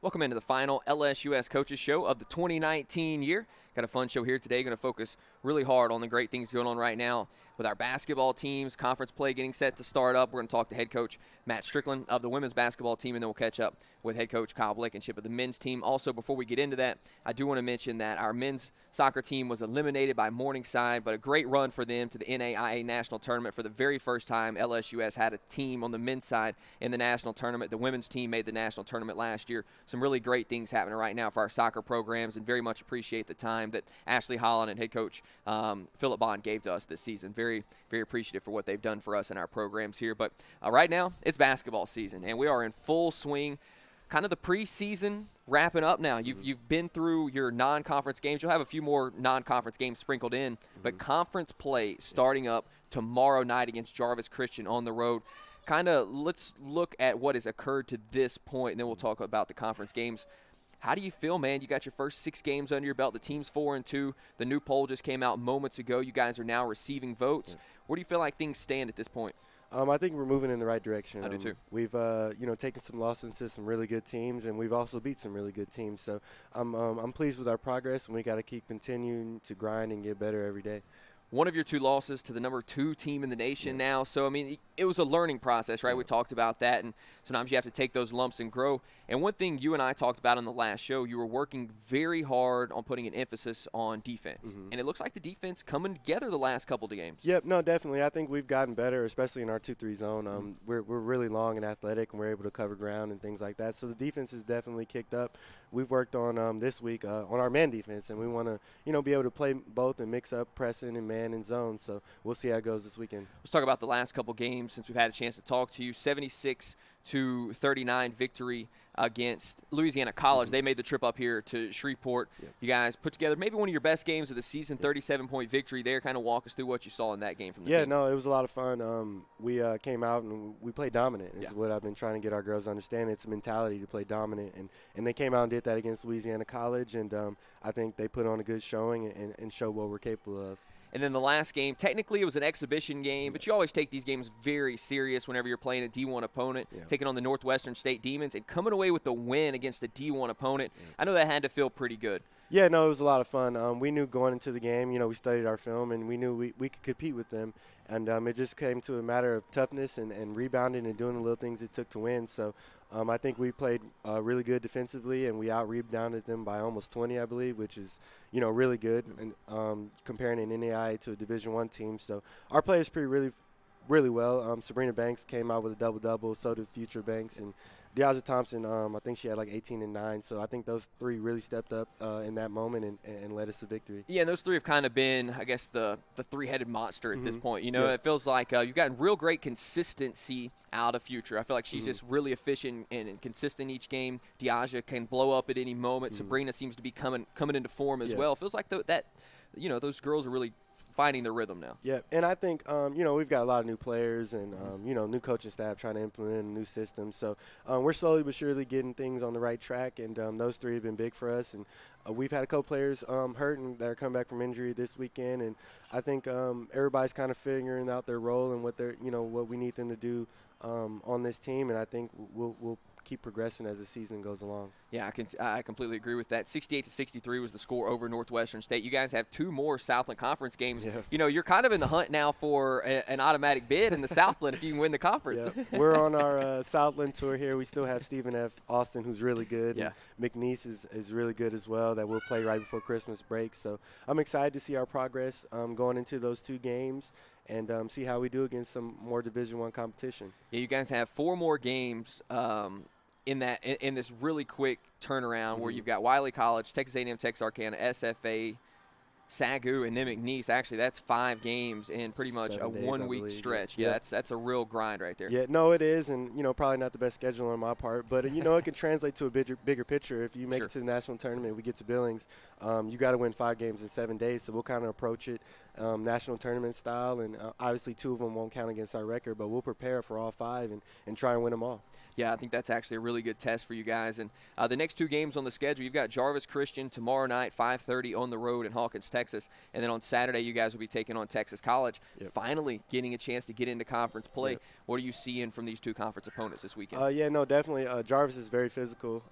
Welcome into the final LSUS Coaches Show of the 2019 year. Got a fun show here today. Going to focus really hard on the great things going on right now with our basketball teams, conference play getting set to start up. We're going to talk to head coach Matt Strickland of the women's basketball team, and then we'll catch up with head coach Kyle Blankenship of the men's team. Also, before we get into that, I do want to mention that our men's soccer team was eliminated by Morningside, but a great run for them to the NAIA National Tournament. For the very first time, LSUS had a team on the men's side in the national tournament. The women's team made the national tournament last year. Some really great things happening right now for our soccer programs, and very much appreciate the time that Ashley Holland and head coach Philip Bond gave to us this season. Very, very appreciative for what they've done for us in our programs here. But right now, it's basketball season, and we are in full swing. Kind of the preseason wrapping up now. You've been through your non-conference games. You'll have a few more non-conference games sprinkled in, but conference play starting up tomorrow night against Jarvis Christian on the road. Kind of let's look at what has occurred to this point, and then we'll talk about the conference games. How do you feel, man? You got your first 6 games under your belt. The team's 4-2. The new poll just came out moments ago. You guys are now receiving votes. Where do you feel like things stand at this point? I think we're moving in the right direction. I do too. We've taken some losses to some really good teams, and we've also beat some really good teams. So I'm pleased with our progress, and we got to keep continuing to grind and get better every day. One of your 2 losses to the number 2 team in the nation now. So, I mean, it was a learning process, right? We talked about that, and sometimes you have to take those lumps and grow. And one thing you and I talked about on the last show, you were working very hard on putting an emphasis on defense. And it looks like the defense coming together the last couple of games. Yep, no, definitely. I think we've gotten better, especially in our 2-3 zone. We're really long and athletic, and we're able to cover ground and things like that. So the defense is definitely kicked up. We've worked on this week on our man defense, and we want to be able to play both and mix up pressing and man and zone. So we'll see how it goes this weekend. Let's talk about the last couple games since we've had a chance to talk to you. 76-39 victory against Louisiana College. They made the trip up here to Shreveport. You guys put together maybe one of your best games of the season, 37-point victory there. Kind of walk us through what you saw in that game from the team. No, it was a lot of fun. We came out and we played dominant. Is what I've been trying to get our girls to understand. It's a mentality to play dominant, and they came out and did that against Louisiana College, and I think they put on a good showing and showed what we're capable of. And then the last game, technically it was an exhibition game, but you always take these games very serious whenever you're playing a D1 opponent, taking on the Northwestern State Demons, and coming away with the win against a D1 opponent. I know that had to feel pretty good. Yeah, no, it was a lot of fun. We knew going into the game, we studied our film, and we knew we could compete with them. And it just came to a matter of toughness and rebounding and doing the little things it took to win. So I think we played really good defensively, and we out-rebounded them by almost 20, I believe, which is, really good, and comparing an NAIA to a Division I team. So our players played really well. Sabrina Banks came out with a double-double, so did Future Banks, and Deaja Thompson, I think she had like 18 and 9. So I think those 3 really stepped up in that moment and led us to victory. Yeah, and those 3 have kind of been, I guess, the 3-headed monster at this point. It feels like you've gotten real great consistency out of Future. I feel like she's just really efficient and consistent each game. Deaja can blow up at any moment. Sabrina seems to be coming into form as well. It feels like those girls are really finding their rhythm now. Yeah, and I think, we've got a lot of new players and, new coaching staff trying to implement a new system. So we're slowly but surely getting things on the right track, and those 3 have been big for us. And we've had a couple players hurt and that are coming back from injury this weekend. And I think everybody's kind of figuring out their role and what what we need them to do on this team. And I think we'll keep progressing as the season goes along. Yeah, I completely agree with that. 68-63 was the score over Northwestern State. You guys have 2 more Southland Conference games. Yeah. You're kind of in the hunt now for an automatic bid in the Southland if you can win the conference. Yeah. We're on our Southland tour here. We still have Stephen F. Austin, who's really good. Yeah. And McNeese is really good as well, that we'll play right before Christmas break. So I'm excited to see our progress going into those 2 games and see how we do against some more Division I competition. Yeah, you guys have 4 more games in this really quick turnaround where you've got Wiley College, Texas A&M, Texarkana, SFA, SAGU, and then McNeese. Actually, that's 5 games in pretty much a 1-week stretch. Yeah, that's a real grind right there. Yeah, no, it is, and probably not the best schedule on my part, but it can translate to a bigger picture. If you make it to the national tournament, we get to Billings, you got to win 5 games in 7 days. So we'll kind of approach it national tournament style, and obviously 2 of them won't count against our record, but we'll prepare for all 5 and try and win them all. Yeah, I think that's actually a really good test for you guys. And the next 2 games on the schedule, you've got Jarvis Christian tomorrow night, 5:30 on the road in Hawkins, Texas. And then on Saturday, you guys will be taking on Texas College, finally getting a chance to get into conference play. What are you seeing from these 2 conference opponents this weekend? Yeah, no, definitely. Jarvis is very physical.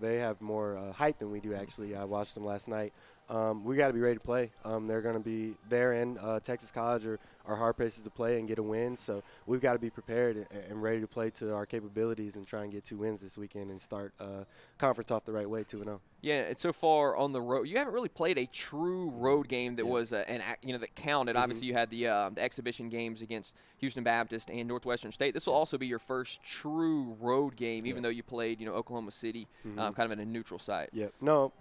They have more height than we do, actually. I watched them last night. We got to be ready to play. They're going to be there, and Texas College are hard places to play and get a win. So we've got to be prepared and ready to play to our capabilities and try and get 2 wins this weekend and start conference off the right way, 2-0. Yeah, and so far on the road, you haven't really played a true road game that was that counted. Obviously, you had the exhibition games against Houston Baptist and Northwestern State. This will also be your first true road game, even though you played Oklahoma City, kind of in a neutral site. Yeah, no.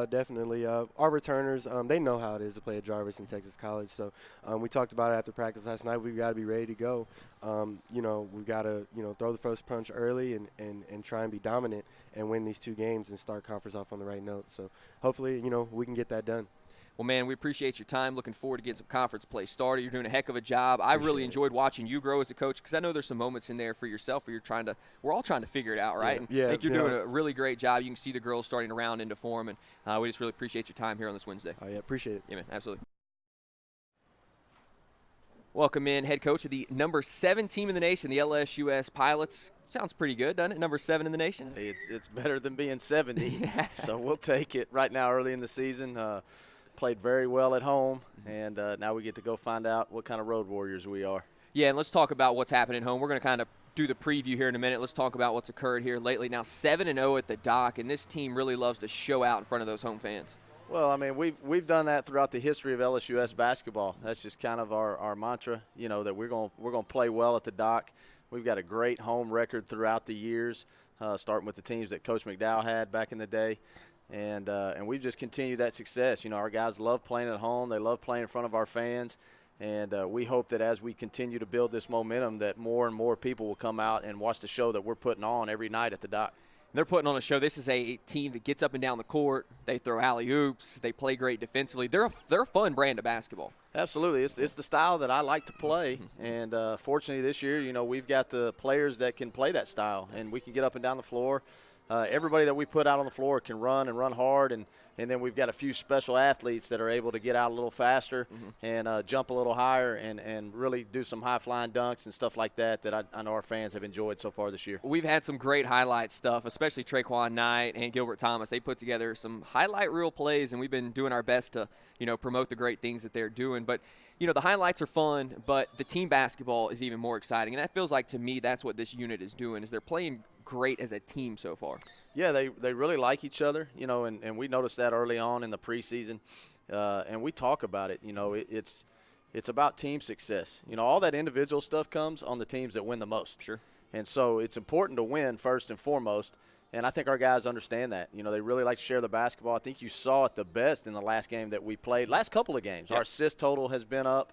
Definitely. Our returners, they know how it is to play at Jarvis and Texas College. So we talked about it after practice last night. We've got to be ready to go. We've got to, throw the first punch early and try and be dominant and win these 2 games and start conference off on the right note. So hopefully, we can get that done. Well, man, we appreciate your time. Looking forward to getting some conference play started. You're doing a heck of a job. I really enjoyed watching you grow as a coach because I know there's some moments in there for yourself where we're all trying to figure it out, right? Yeah. I think you're doing a really great job. You can see the girls starting to round into form, and we just really appreciate your time here on this Wednesday. Oh, yeah, appreciate it. Yeah, man, absolutely. Welcome in, head coach of the number 7 team in the nation, the LSUS Pilots. Sounds pretty good, doesn't it? Number 7 in the nation. It's better than being 70, so we'll take it right now early in the season. Played very well at home, and now we get to go find out what kind of road warriors we are. Yeah, and let's talk about what's happening at home. We're going to kind of do the preview here in a minute. Let's talk about what's occurred here lately. Now 7-0 at the Dock, and this team really loves to show out in front of those home fans. Well, I mean, we've done that throughout the history of LSUS basketball. That's just kind of our mantra, that we're going to play well at the Dock. We've got a great home record throughout the years, starting with the teams that Coach McDowell had back in the day. And we've just continued that success. Our guys love playing at home. They love playing in front of our fans. And we hope that as we continue to build this momentum that more and more people will come out and watch the show that we're putting on every night at the Dock. They're putting on a show. This is a team that gets up and down the court. They throw alley-oops. They play great defensively. They're a fun brand of basketball. Absolutely. It's the style that I like to play. And fortunately this year, we've got the players that can play that style. And we can get up and down the floor. Everybody that we put out on the floor can run and run hard, and then we've got a few special athletes that are able to get out a little faster and jump a little higher and really do some high-flying dunks and stuff like that I know our fans have enjoyed so far this year. We've had some great highlight stuff, especially Traquan Knight and Gilbert Thomas. They put together some highlight reel plays, and we've been doing our best to promote the great things that they're doing. But the highlights are fun, but the team basketball is even more exciting, and that feels like to me that's what this unit is doing, is they're playing great as a team so far. Yeah, they really like each other, and we noticed that early on in the preseason, and we talk about it. It's about team success. All that individual stuff comes on the teams that win the most. Sure. And so it's important to win first and foremost, and I think our guys understand that. They really like to share the basketball. I think you saw it the best in the last game that we played. Last couple of games, Our assist total has been up.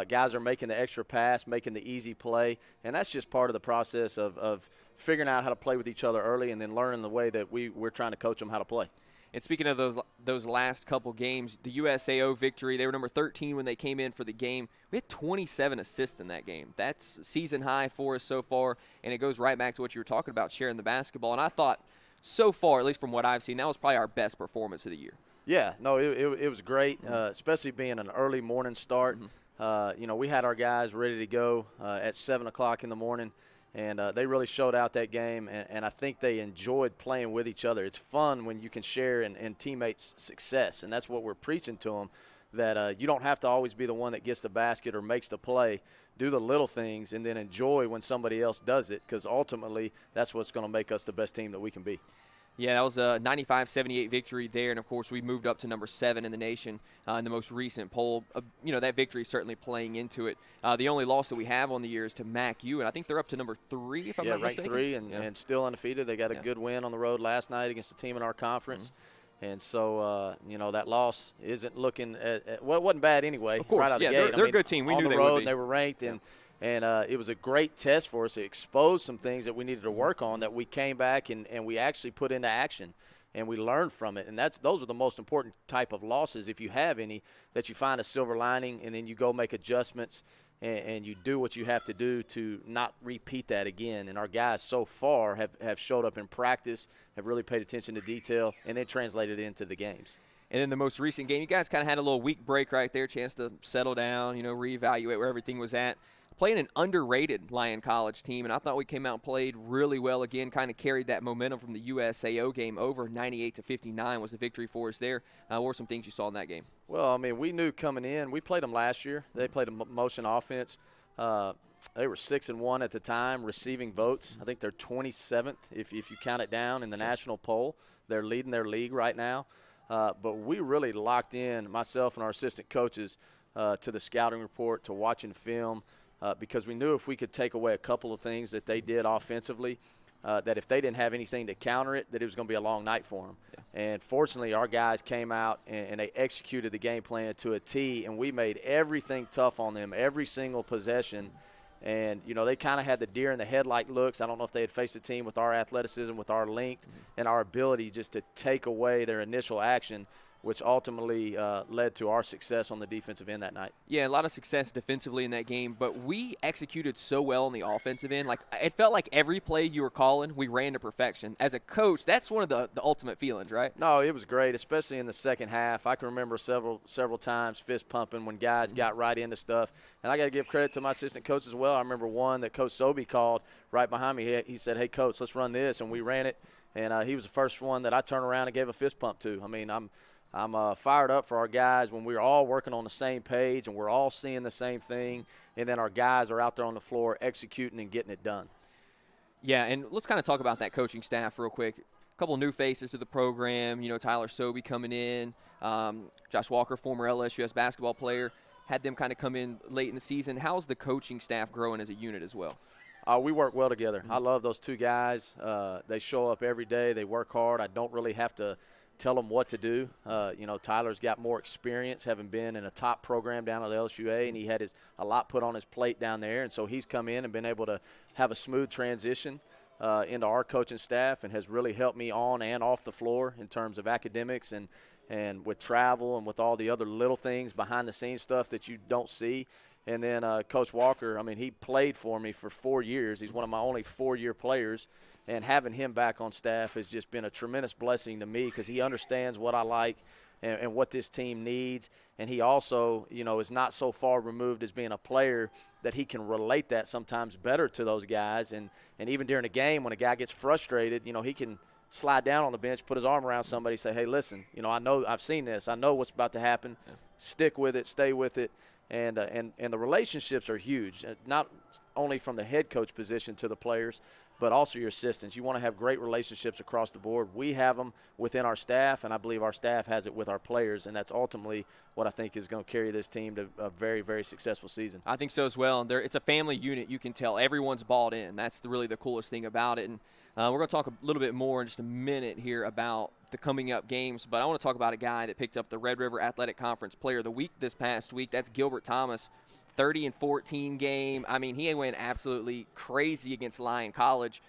Guys are making the extra pass, making the easy play, and that's just part of the process of figuring out how to play with each other early and then learning the way that we're trying to coach them how to play. And speaking of those last couple games, the USAO victory, they were number 13 when they came in for the game. We had 27 assists in that game. That's season high for us so far, and it goes right back to what you were talking about, sharing the basketball. And I thought so far, at least from what I've seen, that was probably our best performance of the year. Yeah, no, it was great, especially being an early morning start. We had our guys ready to go at 7 o'clock in the morning, and they really showed out that game, and I think they enjoyed playing with each other. It's fun when you can share in teammates' success, and that's what we're preaching to them, that you don't have to always be the one that gets the basket or makes the play. Do the little things and then enjoy when somebody else does it, because ultimately that's what's going to make us the best team that we can be. Yeah, that was a 95-78 victory there, and, of course, we moved up to number 7 in the nation in the most recent poll. That victory is certainly playing into it. The only loss that we have on the year is to MAC-U, and I think they're up to number 3, if I'm not mistaken. Yeah, ranked 3 and still undefeated. They got a good win on the road last night against a team in our conference. And so, that loss isn't looking it wasn't bad anyway. Of course, right out of the gate. They're a good team. We knew they would be. On the road, they were ranked, and it was a great test for us. It exposed some things that we needed to work on that we came back and we actually put into action. and we learn from it. And those are the most important type of losses, if you have any, that you find a silver lining and then you go make adjustments and you do what you have to do to not repeat that again. And our guys so far have showed up in practice, have really paid attention to detail, and then translated it into the games. And in the most recent game, you guys kind of had a little week break right there, chance to settle down, reevaluate where everything was at. Playing an underrated Lyon College team, and I thought we came out and played really well again, kind of carried that momentum from the USAO game over. 98-59 was the victory for us there. What were some things you saw in that game? Well, I mean, we knew coming in, we played them last year. They played a motion offense. They were 6-1 at the time, receiving votes. I think they're 27th if you count it down in the national poll. They're leading their league right now. But we really locked in, myself and our assistant coaches, to the scouting report, to watching film, because we knew if we could take away a couple of things that they did offensively, that if they didn't have anything to counter it, that it was going to be a long night for them. Yeah. And fortunately, our guys came out and they executed the game plan to a T, and we made everything tough on them, every single possession. And, they kind of had the deer in the headlight looks. I don't know if they had faced a team with our athleticism, with our length, and our ability just to take away their initial action, which ultimately led to our success on the defensive end that night. Yeah, a lot of success defensively in that game, but we executed so well on the offensive end. Like, it felt like every play you were calling, we ran to perfection. As a coach, that's one of the ultimate feelings, right? No, it was great, especially in the second half. I can remember several times fist pumping when guys got right into stuff. And I got to give credit to my assistant coach as well. I remember one that Coach Sobey called right behind me. He said, "Hey, Coach, let's run this," and we ran it. And he was the first one that I turned around and gave a fist pump to. I mean, I'm fired up for our guys when we're all working on the same page and we're all seeing the same thing, and then our guys are out there on the floor executing and getting it done. Yeah, and let's kind of talk about that coaching staff real quick. A couple new faces to the program. Tyler Sobey coming in. Josh Walker, former LSUS basketball player, had them kind of come in late in the season. How's the coaching staff growing as a unit as well? We work well together. I love those two guys. They show up every day. They work hard. I don't really have to tell them what to do. Tyler's got more experience, having been in a top program down at LSUA, and he had a lot put on his plate down there. And so he's come in and been able to have a smooth transition into our coaching staff, and has really helped me on and off the floor in terms of academics and with travel and with all the other little things behind the scenes stuff that you don't see. And then Coach Walker, I mean, he played for me for 4 years. He's one of my only 4-year players. And having him back on staff has just been a tremendous blessing to me, because he understands what I like and what this team needs. And he also, is not so far removed as being a player that he can relate that sometimes better to those guys. And even during a game when a guy gets frustrated, he can slide down on the bench, put his arm around somebody, say, "Hey, listen, I know I've seen this. I know what's about to happen. Yeah. Stick with it, stay with it." And the relationships are huge, not only from the head coach position to the players, but also your assistants. You want to have great relationships across the board. We have them within our staff, and I believe our staff has it with our players, and that's ultimately what I think is going to carry this team to a very, very successful season. I think so as well. And it's a family unit. You can tell everyone's bought in. That's really the coolest thing about it. And we're going to talk a little bit more in just a minute here about the coming up games, but I want to talk about a guy that picked up the Red River Athletic Conference Player of the Week this past week. That's Gilbert Thomas. 30-14 game. I mean, he went absolutely crazy against Lyon College.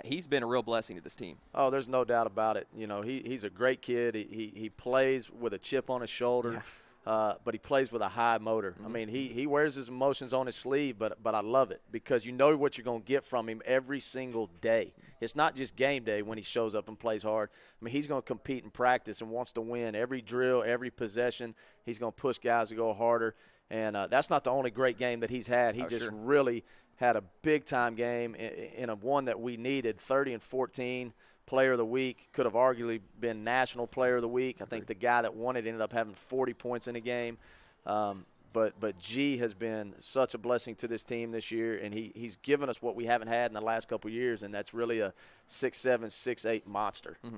He's been a real blessing to this team. Oh, there's no doubt about it. He's a great kid. He plays with a chip on his shoulder, but he plays with a high motor. Mm-hmm. I mean, he wears his emotions on his sleeve, but I love it, because you know what you're going to get from him every single day. It's not just game day when he shows up and plays hard. I mean, he's going to compete in practice and wants to win every drill, every possession. He's going to push guys to go harder. And that's not the only great game that he's had. He really had a big-time game in a one that we needed. 30-14, Player of the Week. Could have arguably been National Player of the Week. I think the guy that won it ended up having 40 points in the game. But G has been such a blessing to this team this year, and he's given us what we haven't had in the last couple of years, and that's really a 6'7", 6'8" monster. Mm-hmm.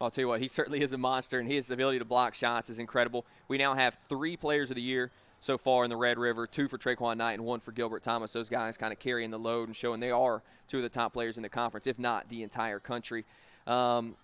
I'll tell you what, he certainly is a monster, and his ability to block shots is incredible. We now have 3 Players of the Year so far in the Red River, 2 for Traquan Knight and 1 for Gilbert Thomas. Those guys kind of carrying the load and showing they are 2 of the top players in the conference, if not the entire country. And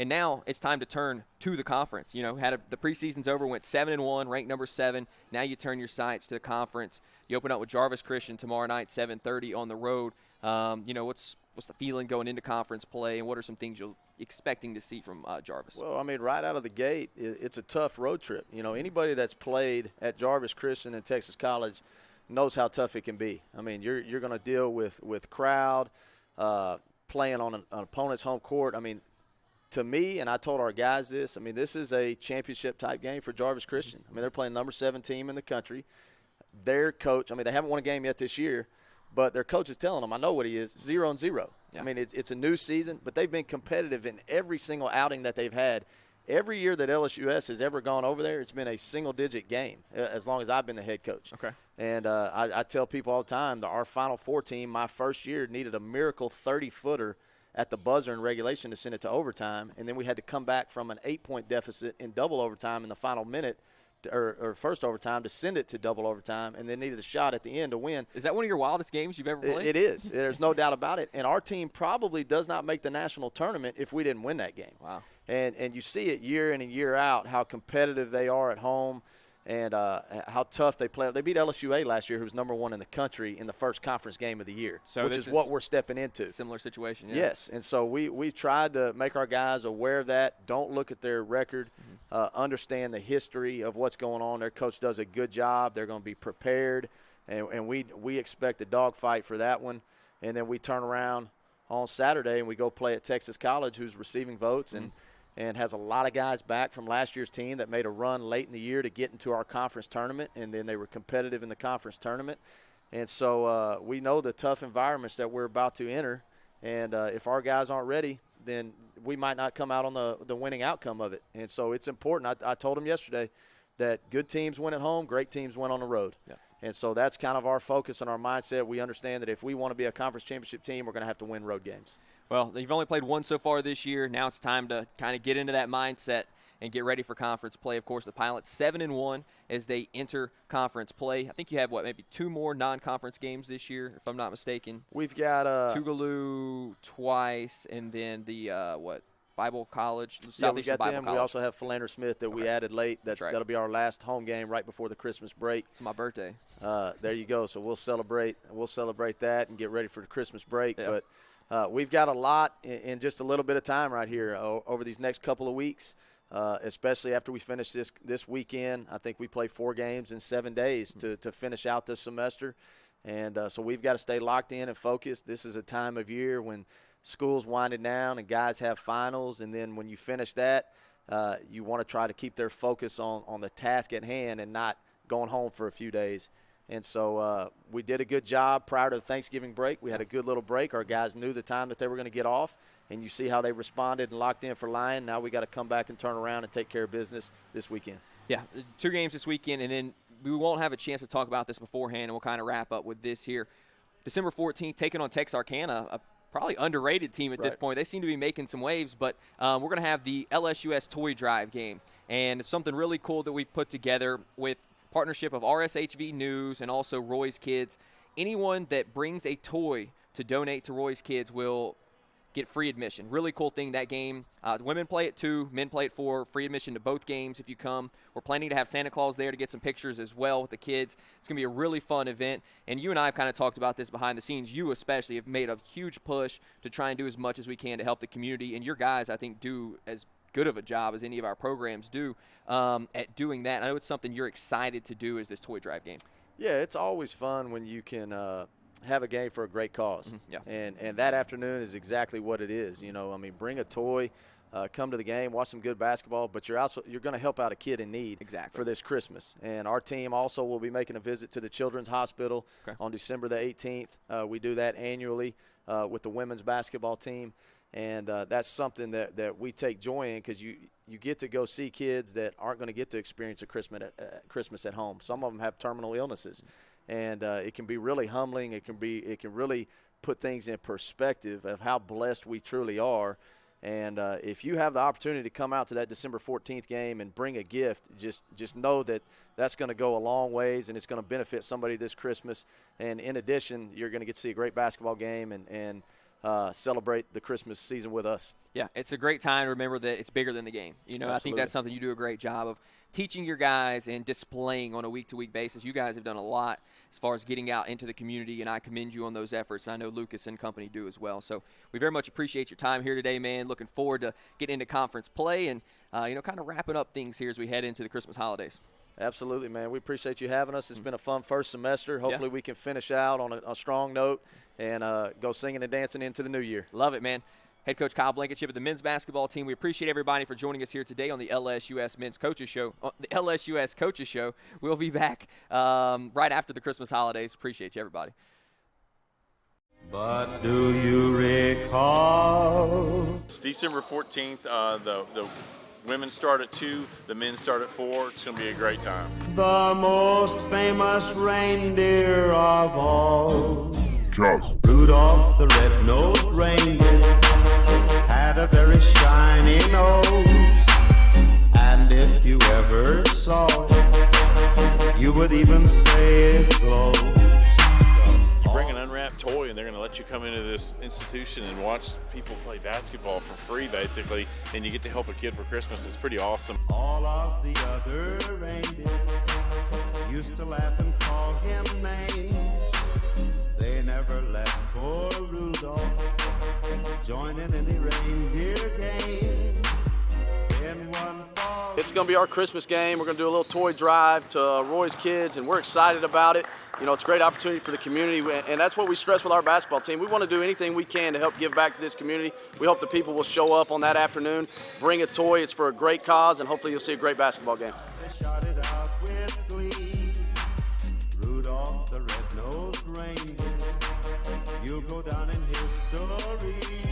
now it's time to turn to the conference. The preseason's over, went 7-1, ranked number 7. Now you turn your sights to the conference. You open up with Jarvis Christian tomorrow night, 7:30 on the road. What's the feeling going into conference play, and what are some things you're expecting to see from Jarvis? Well, I mean, right out of the gate, it's a tough road trip. Anybody that's played at Jarvis Christian and Texas College knows how tough it can be. I mean, you're going to deal with crowd, playing on an opponent's home court. I mean, to me, and I told our guys this, I mean, this is a championship-type game for Jarvis Christian. I mean, they're playing number 7 team in the country. Their coach, I mean, they haven't won a game yet this year, but their coach is telling them, I know what he is, 0-0. Yeah. I mean, it's a new season, but they've been competitive in every single outing that they've had. Every year that LSUS has ever gone over there, it's been a single-digit game as long as I've been the head coach. Okay. And I tell people all the time that our Final Four team, my first year, needed a miracle 30-footer at the buzzer in regulation to send it to overtime, and then we had to come back from an 8-point deficit in double overtime in the final minute or first overtime to send it to double overtime, and then needed a shot at the end to win. Is that one of your wildest games you've ever played? It is. There's no doubt about it. And our team probably does not make the national tournament if we didn't win that game. Wow. And you see it year in and year out, how competitive they are at home and how tough they play. They beat LSUS last year, who was number 1 in the country, in the first conference game of the year, which is what we're stepping into. Similar situation, yeah. Yes, and so we tried to make our guys aware of that. Don't look at their record. Understand the history of what's going on. Their coach does a good job. They're going to be prepared, and we expect a dogfight for that one. And then we turn around on Saturday and we go play at Texas College, who's receiving votes and has a lot of guys back from last year's team that made a run late in the year to get into our conference tournament, and then they were competitive in the conference tournament. And so we know the tough environments that we're about to enter, and if our guys aren't ready, then we might not come out on the winning outcome of it. And so it's important. I told them yesterday that good teams win at home, great teams win on the road. Yeah. And so that's kind of our focus and our mindset. We understand that if we want to be a conference championship team, we're going to have to win road games. Well, you've only played one so far this year. Now it's time to kind of get into that mindset and get ready for conference play. Of course, the Pilots 7-1 as they enter conference play. I think you have, maybe 2 more non-conference games this year, if I'm not mistaken. We've got Tougaloo twice, and then the Bible College, Southeastern we got Bible them. College. We also have Philander Smith that we added late. That's right. That'll be our last home game right before the Christmas break. It's my birthday. There you go. So we'll celebrate that and get ready for the Christmas break. Yeah. But we've got a lot in just a little bit of time right here over these next couple of weeks. Especially after we finish this weekend. I think we play 4 games in 7 days to finish out this semester. And so we've got to stay locked in and focused. This is a time of year when school's winding down and guys have finals. And then when you finish that, you want to try to keep their focus on the task at hand and not going home for a few days. And so we did a good job prior to the Thanksgiving break. We had a good little break. Our guys knew the time that they were going to get off. And you see how they responded and locked in for Lyon. Now we got to come back and turn around and take care of business this weekend. Yeah, 2 games this weekend, and then we won't have a chance to talk about this beforehand, and we'll kind of wrap up with this here. December 14th, taking on Texarkana, a probably underrated team at this point. They seem to be making some waves, but we're going to have the LSUS Toy Drive game, and it's something really cool that we've put together with partnership of RSHV News and also Roy's Kids. Anyone that brings a toy to donate to Roy's Kids will get free admission. Really cool thing, that game. Women play at 2, men play at 4. Free admission to both games if you come. We're planning to have Santa Claus there to get some pictures as well with the kids. It's going to be a really fun event. And you and I have kind of talked about this behind the scenes. You especially have made a huge push to try and do as much as we can to help the community. And your guys, I think, do as good of a job as any of our programs do at doing that. I know it's something you're excited to do, is this toy drive game. Yeah, it's always fun when you can have a game for a great cause. Mm-hmm. Yeah. And that afternoon is exactly what it is. You know, I mean, bring a toy, come to the game, watch some good basketball, but you're going to help out a kid in need for this Christmas. And our team also will be making a visit to the Children's Hospital on December the 18th. We do that annually with the women's basketball team. And that's something that we take joy in, because you get to go see kids that aren't going to get to experience a Christmas at home. Some of them have terminal illnesses, and it can be really humbling. It can really put things in perspective of how blessed we truly are. And if you have the opportunity to come out to that December 14th game and bring a gift, just know that that's going to go a long ways, and it's going to benefit somebody this Christmas. And in addition, you're going to get to see a great basketball game and celebrate the Christmas season with us. Yeah, it's a great time to remember that it's bigger than the game. You know, Absolutely. I think that's something you do a great job of teaching your guys and displaying on a week-to-week basis. You guys have done a lot as far as getting out into the community, and I commend you on those efforts, and I know Lucas and company do as well. So we very much appreciate your time here today, man. Looking forward to getting into conference play and, kind of wrapping up things here as we head into the Christmas holidays. Absolutely, man. We appreciate you having us. It's been a fun first semester. Hopefully we can finish out on a strong note and go singing and dancing into the new year. Love it, man. Head coach Kyle Blankenship of the men's basketball team. We appreciate everybody for joining us here today on the LSUS Men's Coaches Show. The LSUS Coaches Show. We'll be back right after the Christmas holidays. Appreciate you, everybody. But do you recall? It's December 14th. The women start at 2, the men start at 4. It's going to be a great time. The most famous reindeer of all. Rudolph the red-nosed reindeer had a very shiny nose. And if you ever saw it, you would even say it glows. You bring an unwrapped toy and they're going to let you come into this institution and watch people play basketball for free, basically, and you get to help a kid for Christmas. It's pretty awesome. All of the other reindeer used to laugh and call him names. They never let poor Rudolph join in any reindeer game. In one fall, It's going to be our Christmas game. We're going to do a little toy drive to Roy's kids, and we're excited about it. You know, it's a great opportunity for the community, and that's what we stress with our basketball team. We want to do anything we can to help give back to this community. We hope the people will show up on that afternoon, bring a toy. It's for a great cause, and hopefully you'll see a great basketball game. they shouted out with glee. Rudolph the red-nosed reindeer, you'll go down in history.